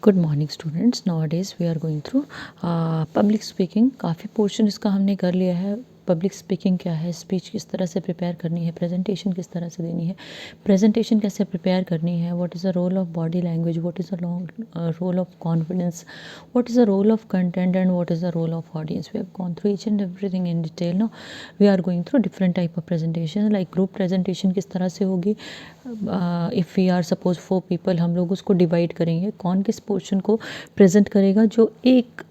Good morning students. Nowadays we are going through public speaking. काफ़ी portion इसका हमने कर लिया है। पब्लिक स्पीकिंग क्या है, स्पीच किस तरह से प्रिपेयर करनी है, प्रेजेंटेशन किस तरह से देनी है, प्रेजेंटेशन कैसे प्रिपेयर करनी है, what is the role of body language, what is the role of confidence, what is the role of content and what is the role of audience. We have gone through each and everything in detail. No we are going through different type of presentation. Like group presentation किस तरह से होगी, if we are suppose 4 people, हम लोग उसको divide करेंगे, कौन किस पोर्शन को प्रेजेंट करेगा। जो एक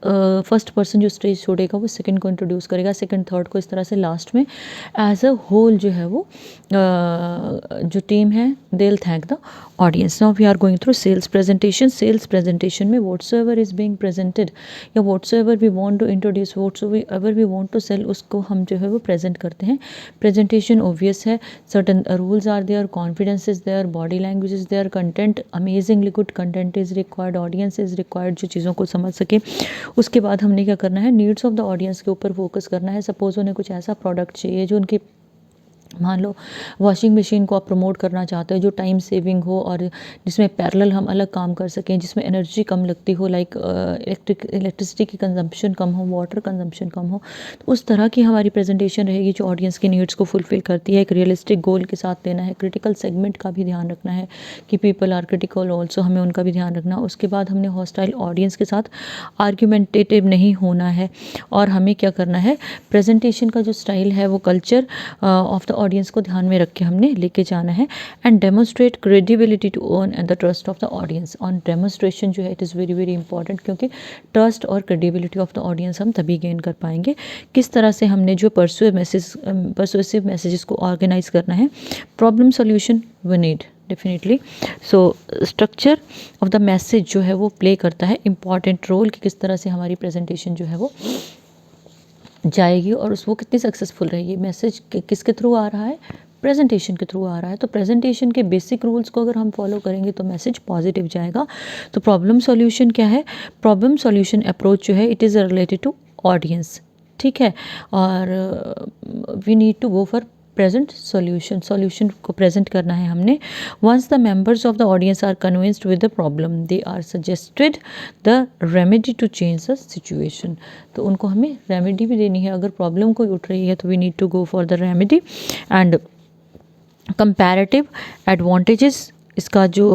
फर्स्ट पर्सन जो स्टेज छोड़ेगा वो सेकंड को इंट्रोड्यूस करेगा, सेकंड थर्ड को, इस तरह से लास्ट में एज अ होल जो है वो जो टीम है they will thank the audience. Now we are going through sales presentation. Sales presentation में व्हाट्सोएवर इज बीइंग प्रेजेंटेड या whatsoever we want to introduce, whatsoever we want to sell, उसको हम जो है वो प्रेजेंट करते हैं। प्रेजेंटेशन ऑब्वियस है, certain rules are there, confidence is there, body language is there, content amazingly good content is required, audience is required जो चीज़ों को समझ सके। उसके बाद हमने क्या करना है, नीड्स ऑफ द ऑडियंस के ऊपर फोकस करना है। सपोज उन्हें कुछ ऐसा प्रोडक्ट चाहिए जो उनकी, मान लो वॉशिंग मशीन को आप प्रमोट करना चाहते हो जो टाइम सेविंग हो और जिसमें पैरेलल हम अलग काम कर सकें, जिसमें एनर्जी कम लगती हो, लाइक इलेक्ट्रिसिटी की कंजम्पशन कम हो, वाटर कंजम्पशन कम हो, तो उस तरह की हमारी प्रेजेंटेशन रहेगी जो ऑडियंस की नीड्स को फुलफिल करती है। एक रियलिस्टिक गोल के साथ देना है, क्रिटिकल सेगमेंट का भी ध्यान रखना है कि पीपल आर क्रिटिकल ऑल्सो, हमें उनका भी ध्यान रखना। उसके बाद हमने हॉस्टाइल ऑडियंस के साथ आर्ग्यूमेंटेटिव नहीं होना है। और हमें क्या करना है, प्रेजेंटेशन का जो स्टाइल है वो कल्चर ऑफ द ऑडियंस को ध्यान में रख के हमने लेके जाना है। And demonstrate credibility to earn and the trust of the audience. On demonstration जो है it is very very important, क्योंकि ट्रस्ट और क्रेडिबिलिटी ऑफ द ऑडियंस हम तभी गेन कर पाएंगे। किस तरह से हमने जो परसुएसिव मैसेजेस को ऑर्गेनाइज करना है। Problem solution we need definitely. So structure of the message जो है वो प्ले करता है इंपॉर्टेंट रोल कि किस तरह से हमारी प्रेजेंटेशन जो है वो जाएगी और वो कितनी सक्सेसफुल रहेगी। मैसेज किसके थ्रू आ रहा है, प्रेजेंटेशन के थ्रू आ रहा है। तो प्रेजेंटेशन के बेसिक रूल्स को अगर हम फॉलो करेंगे तो मैसेज पॉजिटिव जाएगा। तो प्रॉब्लम सॉल्यूशन क्या है, प्रॉब्लम सॉल्यूशन अप्रोच जो है it is related to audience, ठीक है। और we need to go for present solution को प्रेजेंट करना है हमने। Once the members of the audience are convinced with the problem they are suggested the remedy to change the situation. तो उनको हमें रेमेडी भी देनी है। अगर प्रॉब्लम कोई उठ रही है तो we need to go for the remedy. And comparative advantages, इसका जो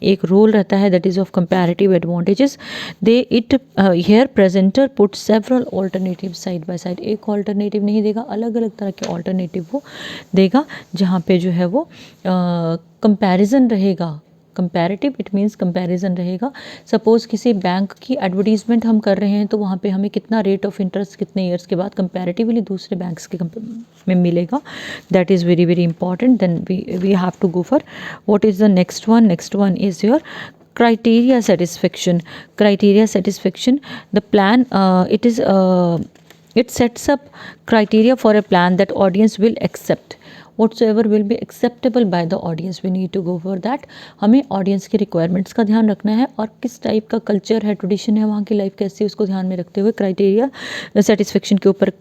एक रोल रहता है that is of comparative advantages. They it here presenter put several alternative side by side. एक ऑल्टरनेटिव नहीं देगा, अलग अलग तरह के ऑल्टरनेटिव वो देगा जहाँ पे जो है वो कंपैरिजन रहेगा। कंपैरेटिव इट मीन्स कंपैरिजन रहेगा। सपोज़ किसी बैंक की एडवर्टीजमेंट हम कर रहे हैं तो वहाँ पे हमें कितना रेट ऑफ इंटरेस्ट कितने ईयर्स के बाद कंपैरेटिवली दूसरे बैंक्स के में मिलेगा, that is very very important. Then we have to go for what is the next one is your criteria satisfaction. Criteria satisfaction, the plan it sets up criteria for a plan that audience will accept. Whatsoever will be acceptable by the audience, we need to go for that. हमें audience की requirements का ध्यान रखना है और किस type का culture है, ट्रेडिशन है, वहाँ की लाइफ कैसी है, उसको ध्यान में रखते हुए क्राइटेरिया सेटिस्फेक्शन के ऊपर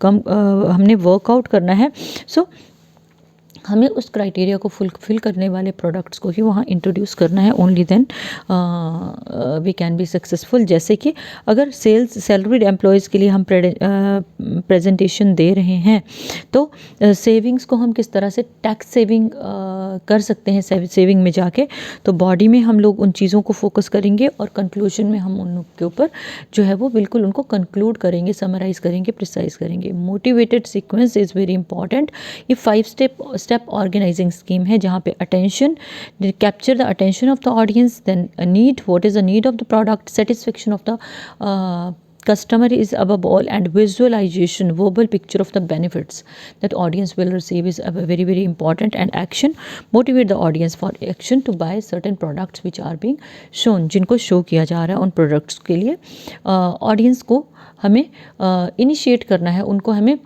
हमने वर्कआउट करना है। सो हमें उस क्राइटेरिया को फुलफिल करने वाले प्रोडक्ट्स को ही वहाँ इंट्रोड्यूस करना है। Only then we can be successful. जैसे कि अगर सैलरीड एम्प्लॉयज़ के लिए हम प्रेजेंटेशन दे रहे हैं तो सेविंग्स को हम किस तरह से टैक्स सेविंग कर सकते हैं सेविंग में जाके। तो बॉडी में हम लोग उन चीज़ों को फोकस करेंगे और कंक्लूजन में हम उनके ऊपर जो है वो बिल्कुल उनको कंक्लूड करेंगे, समराइज़ करेंगे, प्रिसाइज करेंगे। Motivated sequence is very important. ये 5 स्टेप ऑर्गेनाइजिंग स्कीम है जहाँ पे attention, capture the attention of the audience, then need, what is the need of the product, satisfaction of the customer is above all, and visualization, verbal picture of the benefits that audience will receive is very very important. And action, motivate the audience for action to buy certain products which are being shown, जिनको show किया जा रहा है उन products के लिए audience को हमें इनिशिएट करना है, उनको हमें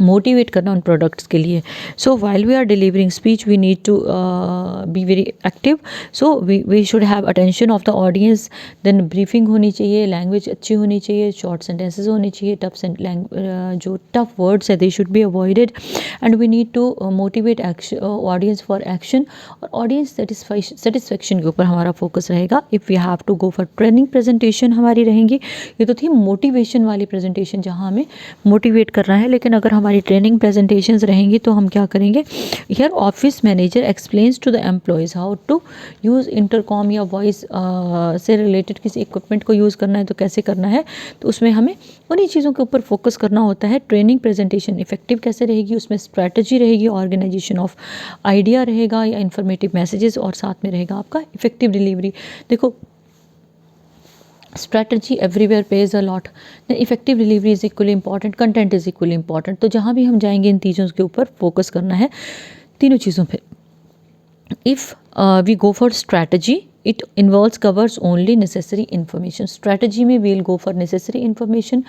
मोटिवेट करना उन प्रोडक्ट्स के लिए. So while we are delivering speech we need to be very active. So we should have attention of the audience. Then briefing होनी चाहिए, लैंग्वेज अच्छी होनी चाहिए, शॉर्ट सेंटेंसेस होने चाहिए, जो टफ वर्ड्स है they should be avoided. And we need to motivate audience for action. और ऑडियंस सेटिस्फेक्शन के ऊपर हमारा फोकस रहेगा. If we have to go for training presentation हमारी रहेंगी. ये तो थी मोटिवेशन वाली प्रेजेंटेशन जहाँ हमें मोटिवेट करना है. लेकिन अगर हमारी ट्रेनिंग प्रेजेंटेशंस रहेंगी तो हम क्या करेंगे. Here office manager explains to the employees how to use intercom या वॉइस से रिलेटेड किसी इक्विपमेंट को यूज़ करना है तो कैसे करना है. तो उसमें हमें उन्हीं चीज़ों के ऊपर फोकस करना होता है. ट्रेनिंग प्रेजेंटेशन इफेक्टिव कैसे रहेगी, उसमें स्ट्रैटेजी रहेगी, ऑर्गेनाइजेशन ऑफ आइडिया रहेगा या इन्फॉर्मेटिव मैसेजेस, और साथ में रहेगा आपका इफेक्टिव डिलीवरी. देखो, strategy everywhere page a lot. Effective delivery is equally important, content is equally important. तो जहाँ भी हम जाएंगे इन चीज़ों के ऊपर फोकस करना है, तीनों चीज़ों पे. If we go for strategy it involves covers only necessary information. Strategy में we'll go for necessary information.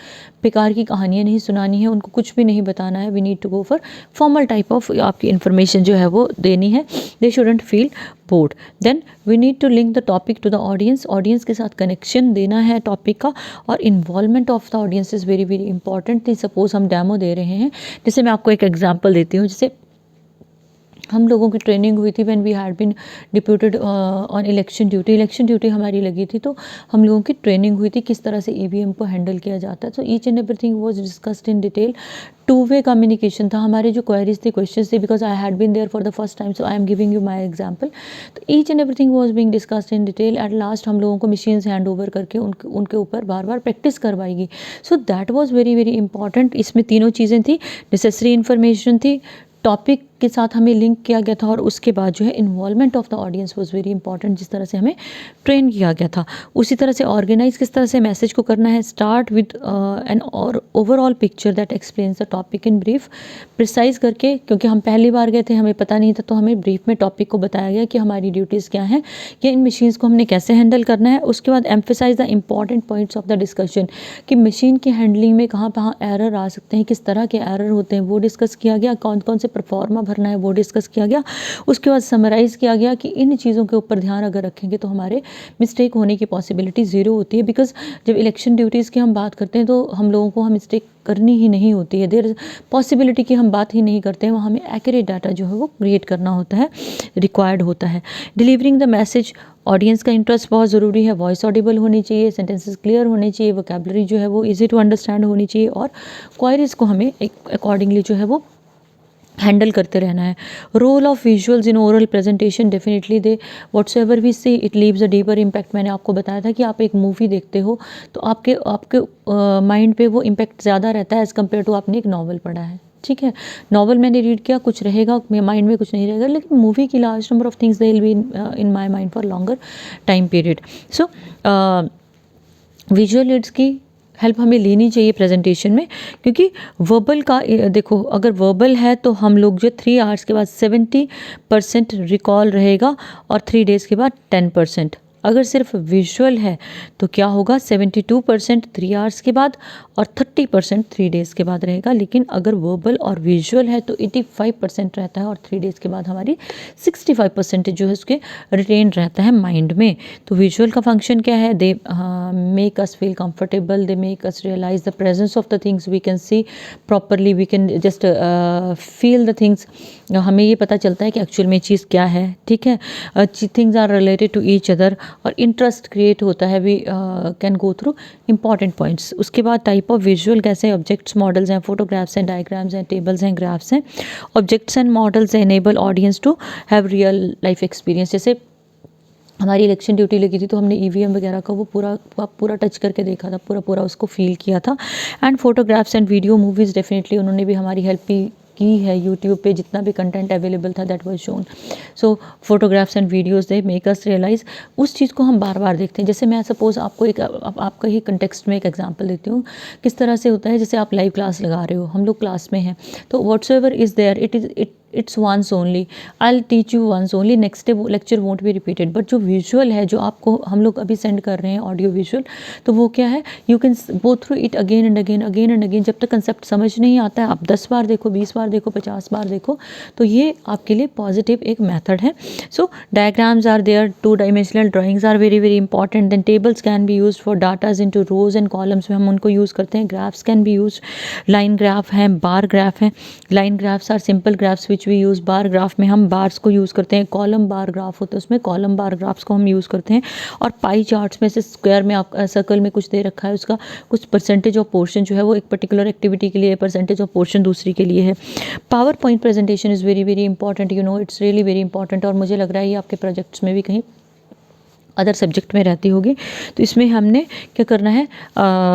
बेकार की कहानियाँ नहीं सुनानी है, उनको कुछ भी नहीं बताना है. We need to go for formal type of आपकी इन्फॉर्मेशन जो है वो देनी है. They shouldn't feel bored. Then we need to link the topic to the audience. Audience के साथ कनेक्शन देना है टॉपिक का. और involvement of the audience is very very important. Suppose हम डेमो दे रहे हैं, जैसे मैं आपको एक एग्जाम्पल देती हूँ. जैसे हम लोगों की ट्रेनिंग हुई थी when we had been deputed on election duty. Election duty हमारी लगी थी, तो हम लोगों की ट्रेनिंग हुई थी किस तरह से ईवीएम को हैंडल किया जाता है. तो each and everything was discussed in detail. Two way communication था. हमारे जो क्वेरीज थी, क्वेश्चंस थे, because I had been there for the first time, so I am giving you my example. तो each and everything was being discussed in detail. At last हम लोगों को machines hand over करके उनके ऊपर बार बार practice करवाएगी. So that was very very important. इसमें तीनों चीज़ें थी. नेसेसरी इन्फॉर्मेशन थी, टॉपिक के साथ हमें लिंक किया गया था, और उसके बाद जो है involvement of the audience was very important, जिस तरह से हमें ट्रेन किया गया था. उसी तरह से ऑर्गेनाइज किस तरह से मैसेज को करना है. स्टार्ट विद एन और overall picture that explains the topic in brief. Precise करके, क्योंकि हम पहली बार गए थे, हमें पता नहीं था, तो हमें ब्रीफ में टॉपिक को बताया गया कि हमारी ड्यूटीज़ क्या हैं, या इन मशीन्स को हमने कैसे हैंडल करना है. उसके बाद emphasize the important points of the discussion, कि मशीन की हैंडलिंग में कहाँ कहाँ एरर आ सकते हैं, किस तरह के एरर होते हैं, वो डिस्कस किया गया. कौन कौन से परफॉर्मा भरना है वो डिस्कस किया गया. उसके बाद समराइज़ किया गया कि इन चीज़ों के ऊपर ध्यान अगर रखेंगे तो हमारे मिस्टेक होने की पॉसिबिलिटी ज़ीरो होती है. बिकॉज जब इलेक्शन ड्यूटीज़ की हम बात करते हैं तो हम लोगों को मिस्टेक करनी ही नहीं होती है. देयर पॉसिबिलिटी की हम बात ही नहीं करते हैं. वहाँ हमें एक्यूरेट डाटा जो है वो क्रिएट करना होता है, रिक्वायर्ड होता है. डिलीवरिंग द मैसेज, ऑडियंस का इंटरेस्ट बहुत ज़रूरी है. वॉइस ऑडिबल होनी चाहिए, सेंटेंसेस क्लियर होने चाहिए, वोकैबुलरी जो है वो इजी टू अंडरस्टैंड होनी चाहिए, और क्वायरीज़ को हमें अकॉर्डिंगली जो है वो हैंडल करते रहना है. Role of visuals in oral presentation, definitely they whatsoever we see it leaves a deeper impact. मैंने आपको बताया था कि आप एक मूवी देखते हो तो आपके माइंड पे वो इम्पैक्ट ज़्यादा रहता है एज़ कम्पेयर टू आपने एक नॉवल पढ़ा है. ठीक है, नॉवल मैंने रीड किया, कुछ रहेगा मेरे माइंड में, कुछ नहीं रहेगा. लेकिन मूवी की large number of things they will be in my mind for longer time period. So visual aids की हेल्प हमें लेनी चाहिए प्रेजेंटेशन में, क्योंकि वर्बल का देखो, अगर वर्बल है तो हम लोग जो 3 आवर्स के बाद 70% रिकॉल रहेगा, और 3 डेज़ के बाद 10%. अगर सिर्फ विजुअल है तो क्या होगा, 72% 3 आवर्स के बाद और 30% 3 डेज़ के बाद रहेगा. लेकिन अगर वर्बल और विजुअल है तो 85% रहता है, और 3 डेज़ के बाद हमारी 65% जो है उसके रिटेन रहता है माइंड में. तो विजुअल का फंक्शन क्या है, they make us feel comfortable, they make us realize the presence of the things, we can see properly, we can just feel the things. हमें ये पता चलता है कि एक्चुअल में चीज़ क्या है. ठीक है, things are related to each other, और इंटरेस्ट क्रिएट होता है. We can go through important points. उसके बाद टाइप ऑफ विजुअल कैसे, ऑब्जेक्ट्स, मॉडल्स हैं, फोटोग्राफ्स हैं, डायग्राम्स हैं, टेबल्स हैं, ग्राफ्स हैं. Objects and models enable audience to have real life experience. जैसे हमारी इलेक्शन ड्यूटी लगी थी तो हमने ईवीएम वगैरह का वो पूरा टच करके देखा था, पूरा उसको फील किया था. And photographs and video movies, definitely उन्होंने भी हमारी हेल्प की है. यूट्यूब पे जितना भी कंटेंट अवेलेबल था that was shown. So photographs and videos they make us realize, उस चीज़ को हम बार बार देखते हैं. जैसे मैं सपोज आपको आपका ही कंटेक्स्ट में एक एग्जांपल देती हूँ. किस तरह से होता है, जैसे आप लाइव क्लास लगा रहे हो, हम लोग क्लास में हैं, तो whatsoever is there it's once only, I will teach you once only, next day lecture won't be repeated. But जो विजुअल है, जो आपको हम लोग अभी सेंड कर रहे हैं ऑडियो विजुअल, तो वो क्या है, you can go through it again and again, again and again. जब तक कंसेप्ट समझ नहीं आता है, आप 10 बार देखो, 20 बार देखो, 50 बार देखो, तो ये आपके लिए पॉजिटिव एक मेथड है। So diagrams are there, 2 dimensional drawings are very very important. Then tables can be use for datas into rows and columns में हम उनको यूज़ करते हैं। Graphs can be use, line graph हैं, बार ग्राफ हैं। Line graphs are simple graphs which we use, bar graph में हम bars को यूज़ करते हैं। कॉलम बार ग्राफ होता है, उसमें कॉलम बार ग्राफ्स को हम यूज़ करते हैं। और पाई चार्ट्स में से स्क्वायर में आप सर्कल में कुछ दे रखा है, उसका कुछ परसेंटेज ऑफ पोर्शन जो है वो एक पर्टिकुलर एक्टिविटी के लिए, परसेंटेज ऑफ पोर्शन दूसरी के लिए है। Power point presentation is very very important, you know, it's really very important. और मुझे लग रहा है ये आपके प्रोजेक्ट्स में भी कहीं अदर सब्जेक्ट में रहती होगी। तो इसमें हमने क्या करना है,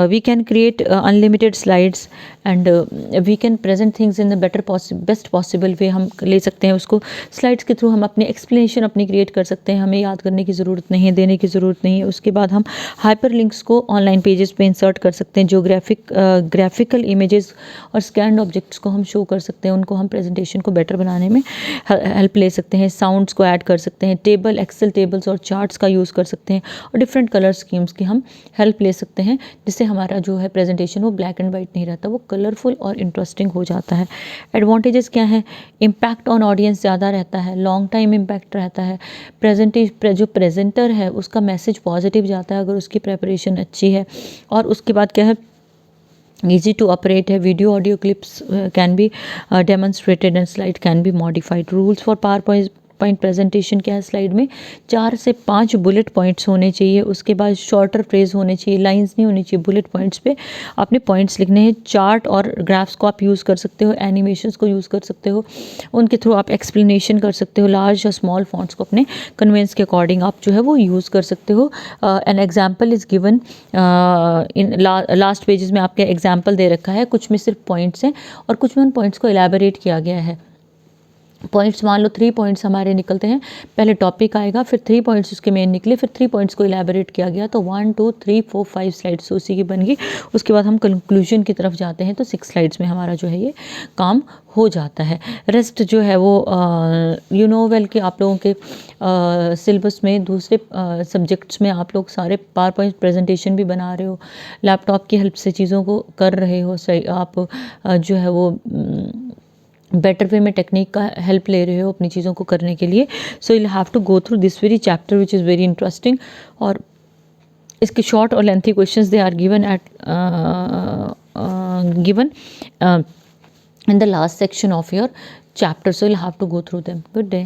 we can create unlimited slides and we can present things in the best possible way. हम ले सकते हैं उसको स्लाइड्स के थ्रू, हम अपनी एक्सप्लेनेशन अपनी क्रिएट कर सकते हैं, हमें याद करने की ज़रूरत नहीं है, देने की ज़रूरत नहीं है। उसके बाद हम हाइपर लिंक्स को ऑनलाइन पेजेस पे इंसर्ट कर सकते हैं, जो ग्राफिकल इमेजेस और स्कैन्ड ऑब्जेक्ट्स को हम शो कर सकते हैं, उनको हम प्रेजेंटेशन को बेटर बनाने में हेल्प ले सकते हैं। साउंड्स को ऐड कर सकते हैं, टेबल, एक्सेल टेबल्स और चार्ट्स का यूज़ कर सकते हैं, और डिफरेंट कलर स्कीम्स की हम हेल्प ले सकते हैं, जिससे हमारा जो है प्रेजेंटेशन वो ब्लैक एंड वाइट नहीं रहता, वो कलरफुल और इंटरेस्टिंग हो जाता है। एडवांटेजेस क्या है, इम्पैक्ट ऑन ऑडियंस ज़्यादा रहता है, लॉन्ग टाइम इम्पैक्ट रहता है। जो प्रेजेंटर है उसका मैसेज पॉजिटिव जाता है अगर उसकी प्रेपरेशन अच्छी है। और उसके बाद क्या है, easy to operate है, video audio clips can be demonstrated and slide can be modified. Rules for power point presentation क्या है, स्लाइड में 4 से 5 बुलेट पॉइंट्स होने चाहिए। उसके बाद शॉर्टर फ्रेज होने चाहिए, लाइंस नहीं होनी चाहिए, बुलेट पॉइंट्स पे आपने पॉइंट्स लिखने हैं। चार्ट और ग्राफ्स को आप यूज़ कर सकते हो, एनिमेशंस को यूज़ कर सकते हो, उनके थ्रू आप एक्सप्लेनेशन कर सकते हो। लार्ज या स्मॉल फॉन्ट्स को अपने कन्वेंस के अकॉर्डिंग आप जो है वो यूज़ कर सकते हो। An example is given in last pages में, आपके एग्जाम्पल दे रखा है, कुछ में सिर्फ पॉइंट्स हैं और कुछ में उन पॉइंट्स को एलैबोरेट किया गया है। पॉइंट्स मान लो 3 पॉइंट्स हमारे निकलते हैं, पहले टॉपिक आएगा, फिर 3 पॉइंट्स उसके मेन निकले, फिर 3 पॉइंट्स को इलेबोरेट किया गया, तो 1 2 3 4 5 स्लाइड्स उसी की बन गई। उसके बाद हम कंक्लूजन की तरफ जाते हैं, तो 6 स्लाइड्स में हमारा जो है ये काम हो जाता है। रेस्ट जो है वो यू नो वेल कि आप लोगों के सिलेबस में दूसरे सब्जेक्ट्स में आप लोग सारे पावर पॉइंट प्रेजेंटेशन भी बना रहे हो, लैपटॉप की हेल्प से चीज़ों को कर रहे हो, सही आप जो है वो बेटर वे में टेक्निक का हेल्प ले रहे हो अपनी चीज़ों को करने के लिए। So you have to go through this very chapter which is very interesting. और इसके शॉर्ट और lengthy questions they are given in the last section of your chapter, so you'll have to go through them. Good day.